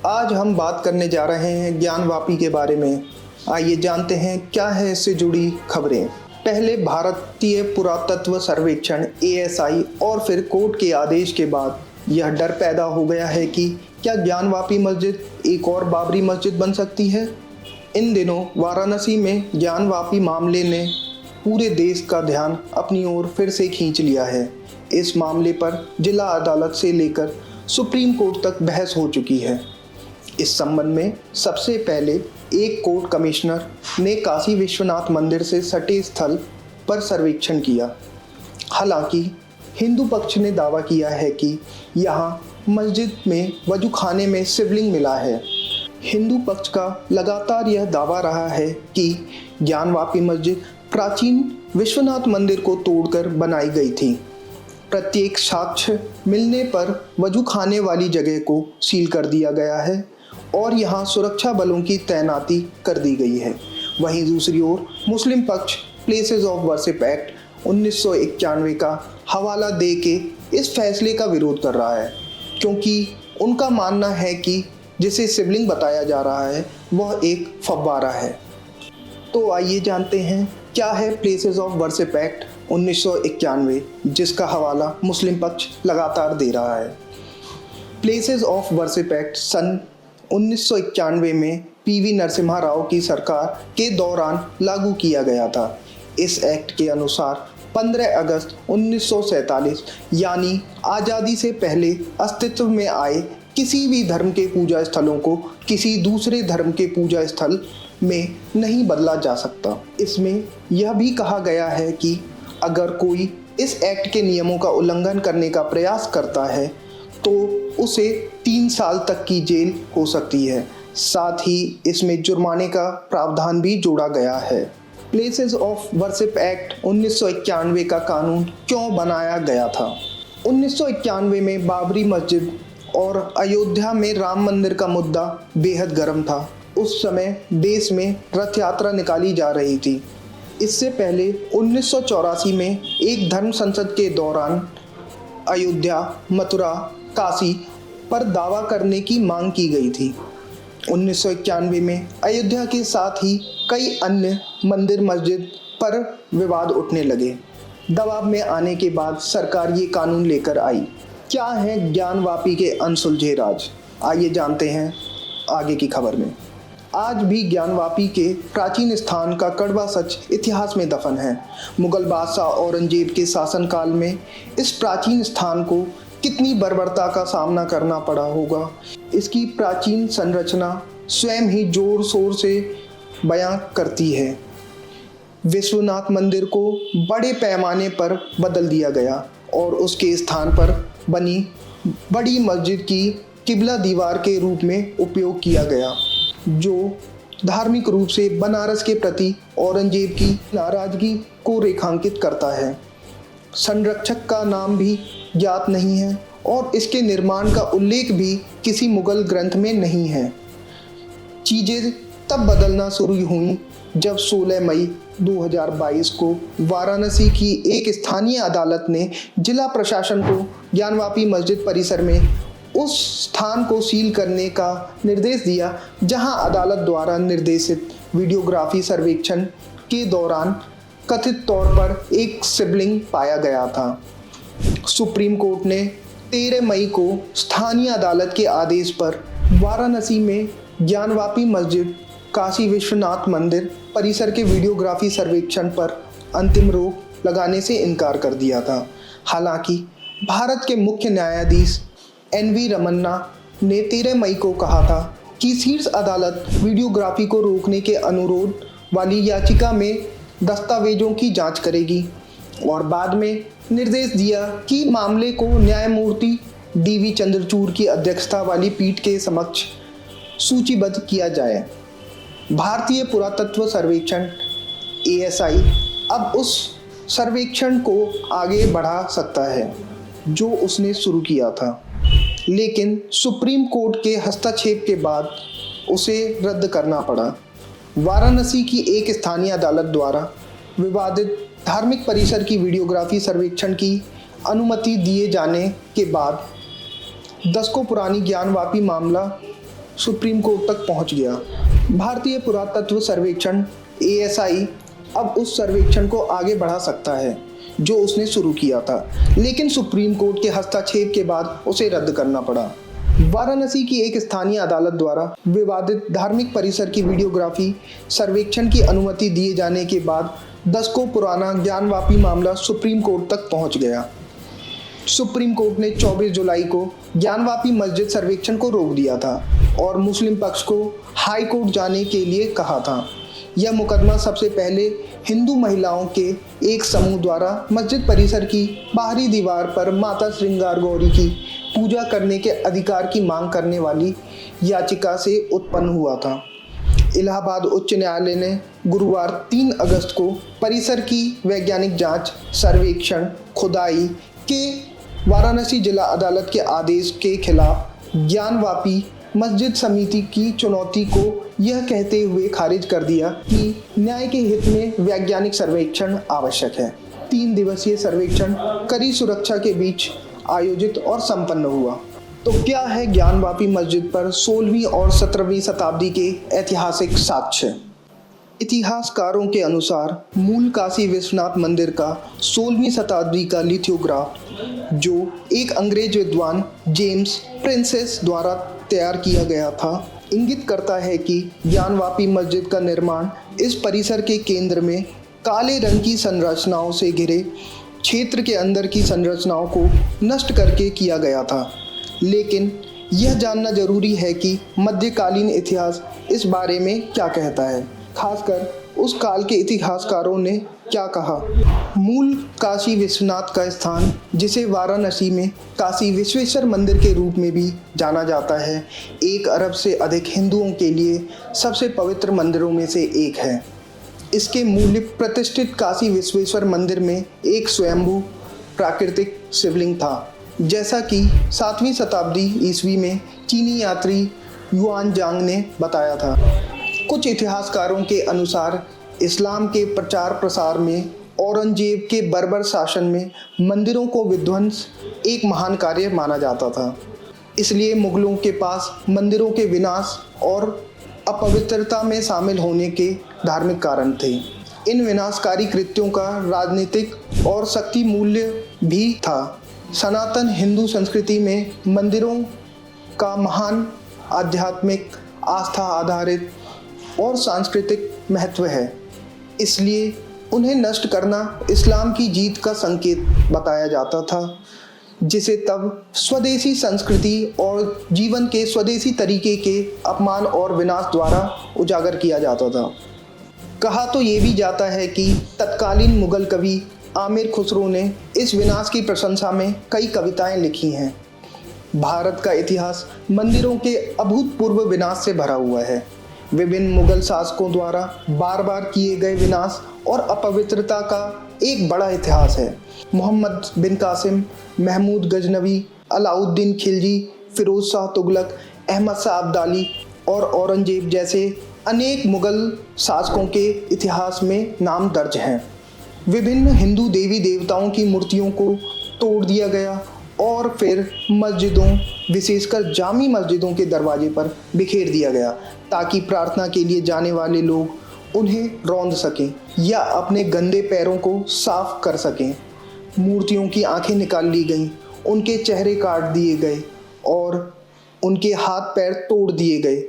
आज हम बात करने जा रहे हैं ज्ञानवापी के बारे में। आइए जानते हैं क्या है इससे जुड़ी खबरें। पहले भारतीय पुरातत्व सर्वेक्षण ASI और फिर कोर्ट के आदेश के बाद यह डर पैदा हो गया है कि क्या ज्ञानवापी मस्जिद एक और बाबरी मस्जिद बन सकती है। इन दिनों वाराणसी में ज्ञानवापी मामले ने पूरे देश का ध्यान अपनी ओर फिर से खींच लिया है। इस मामले पर जिला अदालत से लेकर सुप्रीम कोर्ट तक बहस हो चुकी है। इस संबंध में सबसे पहले एक कोर्ट कमिश्नर ने काशी विश्वनाथ मंदिर से सटे स्थल पर सर्वेक्षण किया। हालांकि हिंदू पक्ष ने दावा किया है कि यहां मस्जिद में वजूखाने में शिवलिंग मिला है। हिंदू पक्ष का लगातार यह दावा रहा है कि ज्ञानवापी मस्जिद प्राचीन विश्वनाथ मंदिर को तोड़कर बनाई गई थी। प्रत्येक साक्ष्य मिलने पर वजूखाने वाली जगह को सील कर दिया गया है और यहां सुरक्षा बलों की तैनाती कर दी गई है। वहीं दूसरी ओर मुस्लिम पक्ष प्लेसेस ऑफ वर्शिप एक्ट 1991 का हवाला दे के इस फैसले का विरोध कर रहा है, क्योंकि उनका मानना है कि जिसे शिवलिंग बताया जा रहा है वह एक फव्वारा है। तो आइए जानते हैं क्या है प्लेसेस ऑफ वर्शिप एक्ट 1991, जिसका हवाला मुस्लिम पक्ष लगातार दे रहा है। प्लेसेस ऑफ वर्शिप एक्ट सन 1991 में PV नरसिम्हा राव की सरकार के दौरान लागू किया गया था। इस एक्ट के अनुसार 15 अगस्त 1947 यानी आज़ादी से पहले अस्तित्व में आए किसी भी धर्म के पूजा स्थलों को किसी दूसरे धर्म के पूजा स्थल में नहीं बदला जा सकता। इसमें यह भी कहा गया है कि अगर कोई इस एक्ट के नियमों का उल्लंघन करने का प्रयास करता है तो उसे 3 साल तक की जेल हो सकती है। साथ ही इसमें जुर्माने का प्रावधान भी जोड़ा गया है। प्लेसेस ऑफ वर्शिप एक्ट 1991 का कानून क्यों बनाया गया था? 1991 में बाबरी मस्जिद और अयोध्या में राम मंदिर का मुद्दा बेहद गर्म था। उस समय देश में रथ यात्रा निकाली जा रही थी। इससे पहले 1984 में एक धर्म संसद के दौरान अयोध्या, मथुरा, काशी पर दावा करने की मांग की गई थी। 1991 में अयोध्या के साथ ही कई अन्य मंदिर मस्जिद पर विवाद उठने लगे। दबाव में आने के बाद सरकार ये कानून लेकर आई। क्या है ज्ञानवापी के अनसुलझे राज? आइए जानते हैं आगे की खबर में। आज भी ज्ञानवापी के प्राचीन स्थान का कड़वा सच इतिहास में दफन है। मुगल बादशाह औरंगजेब के शासनकाल में इस प्राचीन स्थान को कितनी बर्बरता का सामना करना पड़ा होगा, इसकी प्राचीन संरचना स्वयं ही जोर शोर से बयां करती है। विश्वनाथ मंदिर को बड़े पैमाने पर बदल दिया गया और उसके स्थान पर बनी बड़ी मस्जिद की किबला दीवार के रूप में उपयोग किया गया, जो धार्मिक रूप से बनारस के प्रति औरंगजेब की नाराजगी को रेखांकित करता है। संरक्षक का नाम भी ज्ञात नहीं है और इसके निर्माण का उल्लेख भी किसी मुगल ग्रंथ में नहीं है। चीज़ें तब बदलना शुरू हुई जब 16 मई 2022 को वाराणसी की एक स्थानीय अदालत ने जिला प्रशासन को ज्ञानवापी मस्जिद परिसर में उस स्थान को सील करने का निर्देश दिया जहां अदालत द्वारा निर्देशित वीडियोग्राफी सर्वेक्षण के दौरान कथित तौर पर एक शिवलिंग पाया गया था। सुप्रीम कोर्ट ने 13 मई को स्थानीय अदालत के आदेश पर वाराणसी में ज्ञानवापी मस्जिद, काशी विश्वनाथ मंदिर परिसर के वीडियोग्राफी सर्वेक्षण पर अंतिम रोक लगाने से इनकार कर दिया था। हालांकि भारत के मुख्य न्यायाधीश NV रमन्ना ने 13 मई को कहा था कि शीर्ष अदालत वीडियोग्राफी को रोकने के अनुरोध वाली याचिका में दस्तावेजों की जांच करेगी और बाद में निर्देश दिया कि मामले को न्यायमूर्ति DV चंद्रचूड़ की अध्यक्षता वाली पीठ के समक्ष सूचीबद्ध किया जाए। भारतीय पुरातत्व सर्वेक्षण ASI अब उस सर्वेक्षण को आगे बढ़ा सकता है जो उसने शुरू किया था, लेकिन सुप्रीम कोर्ट के हस्तक्षेप के बाद उसे रद्द करना पड़ा। वाराणसी की एक स्थानीय अदालत द्वारा विवादित धार्मिक परिसर की वीडियोग्राफी सर्वेक्षण की अनुमति दिए जाने के बाद दशकों पुरानी ज्ञानवापी मामला सुप्रीम कोर्ट तक पहुंच गया। भारतीय पुरातत्व सर्वेक्षण ASI अब उस सर्वेक्षण को आगे बढ़ा सकता है जो उसने शुरू किया था, लेकिन सुप्रीम कोर्ट के हस्तक्षेप के बाद उसे रद्द करना पड़ा। वाराणसी की एक स्थानीय अदालत द्वारा विवादित धार्मिक परिसर की वीडियोग्राफी सर्वेक्षण की अनुमति दिए जाने के बाद दशकों पुराना ज्ञानवापी मामला सुप्रीम कोर्ट तक पहुंच गया। सुप्रीम कोर्ट ने 24 जुलाई को ज्ञानवापी मस्जिद सर्वेक्षण को रोक दिया था और मुस्लिम पक्ष को हाई कोर्ट जाने के लिए कहा था। यह मुकदमा सबसे पहले हिंदू महिलाओं के एक समूह द्वारा मस्जिद परिसर की बाहरी दीवार पर माता श्रृंगार गौरी की पूजा करने के अधिकार की मांग करने वाली याचिका से उत्पन्न हुआ था। इलाहाबाद उच्च न्यायालय ने गुरुवार 3 अगस्त को परिसर की वैज्ञानिक जांच, सर्वेक्षण, खुदाई के वाराणसी जिला अदालत के आदेश के खिलाफ ज्ञानवापी मस्जिद समिति की चुनौती को यह कहते हुए खारिज कर दिया कि न्याय के हित में वैज्ञानिक सर्वेक्षण आवश्यक है। 3 दिवसीय सर्वेक्षण कड़ी सुरक्षा के बीच आयोजित और संपन्न हुआ। तो क्या है ज्ञानवापी मस्जिद पर 16वीं और 17वीं शताब्दी के ऐतिहासिक साक्ष्य? इतिहासकारों के अनुसार मूल काशी विश्वनाथ मंदिर का 16वीं शताब्दी का लिथोग्राफ, जो एक अंग्रेज विद्वान जेम्स प्रिंसेस द्वारा तैयार किया गया था, इंगित करता है कि ज्ञानवापी मस्जिद का निर्माण इस परिसर के केंद्र में काले रंग की संरचनाओं से घिरे क्षेत्र के अंदर की संरचनाओं को नष्ट करके किया गया था। लेकिन यह जानना जरूरी है कि मध्यकालीन इतिहास इस बारे में क्या कहता है, खासकर उस काल के इतिहासकारों ने क्या कहा। मूल काशी विश्वनाथ का स्थान, जिसे वाराणसी में काशी विश्वेश्वर मंदिर के रूप में भी जाना जाता है, 1 अरब से अधिक हिंदुओं के लिए सबसे पवित्र मंदिरों में से एक है। इसके मूल्य प्रतिष्ठित काशी विश्वेश्वर मंदिर में एक स्वयंभू प्राकृतिक शिवलिंग था, जैसा कि 7वीं शताब्दी ईस्वी में चीनी यात्री युआनजांग ने बताया था। कुछ इतिहासकारों के अनुसार इस्लाम के प्रचार प्रसार में औरंगजेब के बर्बर शासन में मंदिरों को विध्वंस एक महान कार्य माना जाता था। इसलिए मुगलों के पास मंदिरों के विनाश और अपवित्रता में शामिल होने के धार्मिक कारण थे। इन विनाशकारी कृत्यों का राजनीतिक और शक्ति मूल्य भी था। सनातन हिंदू संस्कृति में मंदिरों का महान आध्यात्मिक, आस्था आधारित और सांस्कृतिक महत्व है, इसलिए उन्हें नष्ट करना इस्लाम की जीत का संकेत बताया जाता था, जिसे तब स्वदेशी संस्कृति और जीवन के स्वदेशी तरीके के अपमान और विनाश द्वारा उजागर किया जाता था। कहा तो ये भी जाता है कि तत्कालीन मुगल कवि आमिर खुसरो ने इस विनाश की प्रशंसा में कई कविताएं लिखी हैं। भारत का इतिहास मंदिरों के अभूतपूर्व विनाश से भरा हुआ है। विभिन्न मुगल शासकों द्वारा बार बार किए गए विनाश और अपवित्रता का एक बड़ा इतिहास है। मोहम्मद बिन कासिम, महमूद गजनवी, अलाउद्दीन खिलजी, फिरोज शाह तुगलक, अहमद शाह अब्दाली और औरंगजेब जैसे अनेक मुगल शासकों के इतिहास में नाम दर्ज हैं। विभिन्न हिंदू देवी देवताओं की मूर्तियों को तोड़ दिया गया और फिर मस्जिदों, विशेषकर जामी मस्जिदों के दरवाजे पर बिखेर दिया गया, ताकि प्रार्थना के लिए जाने वाले लोग उन्हें रौंद सकें या अपने गंदे पैरों को साफ कर सकें। मूर्तियों की आंखें निकाल ली गईं, उनके चेहरे काट दिए गए और उनके हाथ पैर तोड़ दिए गए।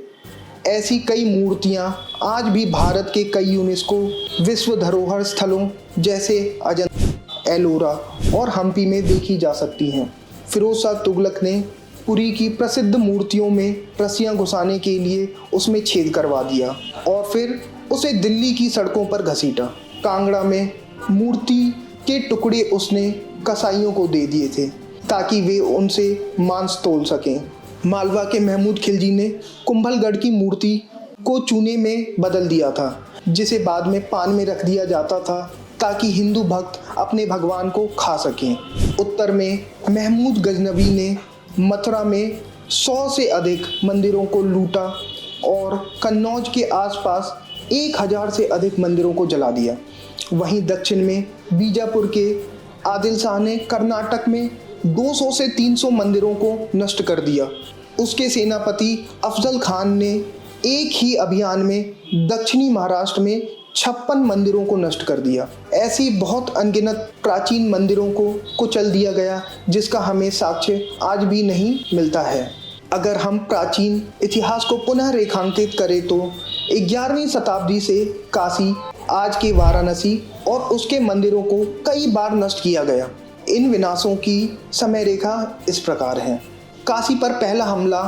ऐसी कई मूर्तियां आज भी भारत के कई यूनेस्को विश्व धरोहर स्थलों जैसे अजंता, एलोरा और हम्पी में देखी जा सकती हैं। फिरोज शाह तुगलक ने पुरी की प्रसिद्ध मूर्तियों में रस्सियां घुसाने के लिए उसमें छेद करवा दिया और फिर उसे दिल्ली की सड़कों पर घसीटा। कांगड़ा में मूर्ति के टुकड़े उसने कसाईयों को दे दिए थे ताकि वे उनसे मांस तोल सकें। मालवा के महमूद खिलजी ने कुंभलगढ़ की मूर्ति को चूने में बदल दिया था, जिसे बाद में पान में रख दिया जाता था ताकि हिंदू भक्त अपने भगवान को खा सकें। उत्तर में महमूद गजनवी ने मथुरा में 100 से अधिक मंदिरों को लूटा और कन्नौज के आसपास 1000 से अधिक मंदिरों को जला दिया। वहीं दक्षिण में बीजापुर के आदिल शाह ने कर्नाटक में 200 से 300 मंदिरों को नष्ट कर दिया। उसके सेनापति अफजल खान ने एक ही अभियान में दक्षिणी महाराष्ट्र में 56 मंदिरों को नष्ट कर दिया। ऐसी बहुत अनगिनत प्राचीन मंदिरों को कुचल दिया गया जिसका हमें साक्ष्य आज भी नहीं मिलता है। अगर हम प्राचीन इतिहास को पुनः रेखांकित करें तो 11वीं शताब्दी से काशी, आज के वाराणसी और उसके मंदिरों को कई बार नष्ट किया गया। इन विनाशों की समय रेखा इस प्रकार है। काशी पर पहला हमला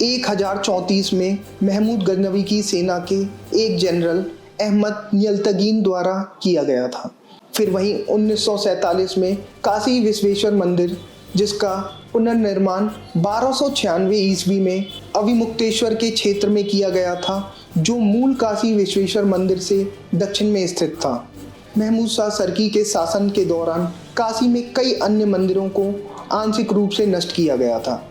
1034 में महमूद गजनवी की सेना के एक जनरल अहमद नियल्तगीन द्वारा किया गया था। फिर वहीं 1947 में काशी विश्वेश्वर मंदिर, जिसका पुनर्निर्माण 1296 ईस्वी में अविमुक्तेश्वर के क्षेत्र में किया गया था, जो मूल काशी विश्वेश्वर मंदिर से दक्षिण में स्थित था। महमूद शाह सरकी के शासन के दौरान काशी में कई अन्य मंदिरों को आंशिक रूप से नष्ट किया गया था।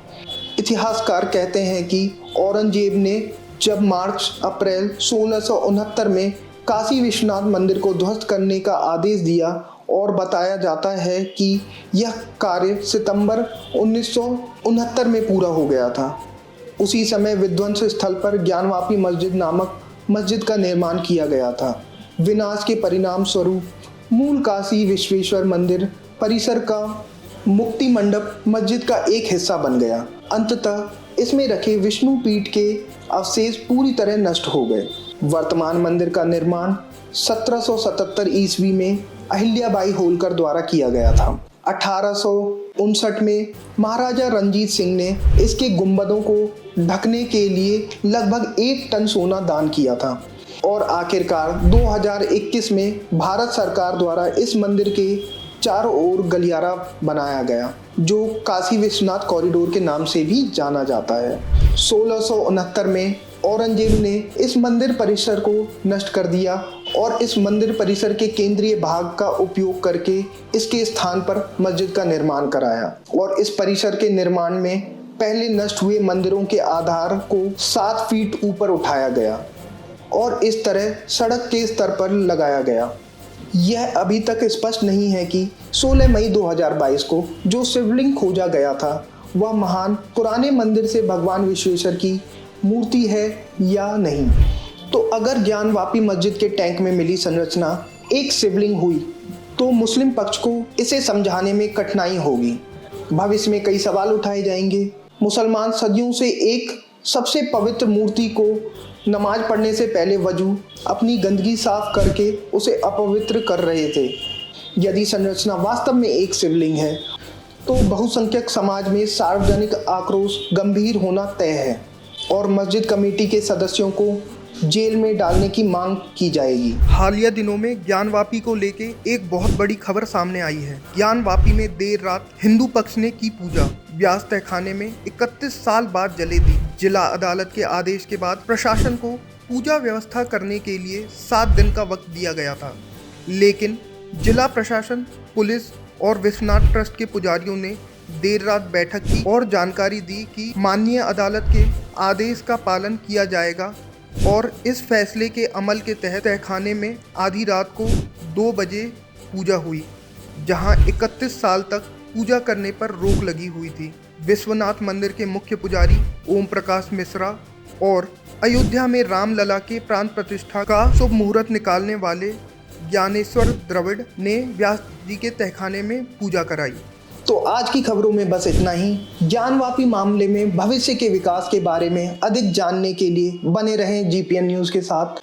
इतिहासकार कहते हैं कि औरंगजेब ने जब मार्च अप्रैल 1669 में काशी विश्वनाथ मंदिर को ध्वस्त करने का आदेश दिया और बताया जाता है कि यह कार्य सितंबर 1969 में पूरा हो गया था। उसी समय विध्वंस स्थल पर ज्ञानवापी मस्जिद नामक मस्जिद का निर्माण किया गया था। विनाश के परिणाम स्वरूप मूल काशी विश्वेश्वर मंदिर परिसर का मुक्ति मंडप मस्जिद का एक हिस्सा बन गया। अंततः इसमें रखे विष्णु पीठ के अवशेष पूरी तरह नष्ट हो गए। वर्तमान मंदिर का निर्माण 1777 ईस्वी में अहिल्याबाई होलकर द्वारा किया गया था। 1859 में महाराजा रणजीत सिंह ने इसके गुंबदों को ढकने के लिए लगभग 1 टन सोना दान किया था और आखिरकार 2021 में भारत सरकार द्वारा इस मंदिर के चारों ओर गलियारा बनाया गया, जो काशी विश्वनाथ कॉरिडोर के नाम से भी जाना जाता है। 1669 में औरंगजेब ने इस मंदिर परिसर को नष्ट कर दिया और इस मंदिर परिसर के केंद्रीय भाग का उपयोग करके इसके स्थान पर मस्जिद का निर्माण कराया और इस परिसर के निर्माण में पहले नष्ट हुए मंदिरों के आधार को 7 फीट ऊपर उठाया गया और इस तरह सड़क के स्तर पर लगाया गया। यह अभी तक स्पष्ट नहीं है कि 16 मई 2022 को जो शिवलिंग खोजा गया था वह महान पुराने मंदिर से भगवान विश्वेश्वर की मूर्ति है या नहीं। तो अगर ज्ञानवापी मस्जिद के टैंक में मिली संरचना एक शिवलिंग हुई तो मुस्लिम पक्ष को इसे समझाने में कठिनाई होगी। भविष्य में कई सवाल उठाए जाएंगे। मुसलमान सदियों से एक सबसे पवित्र मूर्ति को नमाज पढ़ने से पहले वजू अपनी गंदगी साफ करके उसे अपवित्र कर रहे थे। यदि संरचना वास्तव में एक शिवलिंग है तो बहुसंख्यक समाज में सार्वजनिक आक्रोश गंभीर होना तय है और मस्जिद कमेटी के सदस्यों को जेल में डालने की मांग की जाएगी। हालिया दिनों में ज्ञानवापी को लेके एक बहुत बड़ी खबर सामने आई है। ज्ञानवापी में देर रात हिंदू पक्ष ने की पूजा। व्यास तहखाने में 31 साल बाद जले दी। जिला अदालत के आदेश के बाद प्रशासन को पूजा व्यवस्था करने के लिए 7 दिन का वक्त दिया गया था, लेकिन जिला प्रशासन, पुलिस और विश्वनाथ ट्रस्ट के पुजारियों ने देर रात बैठक की और जानकारी दी कि माननीय अदालत के आदेश का पालन किया जाएगा और इस फैसले के अमल के तहत तहखाने में आधी रात को 2 बजे पूजा हुई, जहां 31 साल तक पूजा करने पर रोक लगी हुई थी। विश्वनाथ मंदिर के मुख्य पुजारी ओम प्रकाश मिश्रा और अयोध्या में रामलला के प्राण प्रतिष्ठा का शुभ मुहूर्त निकालने वाले ज्ञानेश्वर द्रविड़ ने व्यास जी के तहखाने में पूजा कराई। तो आज की खबरों में बस इतना ही। ज्ञानवापी मामले में भविष्य के विकास के बारे में अधिक जानने के लिए बने रहें GPN न्यूज़ के साथ।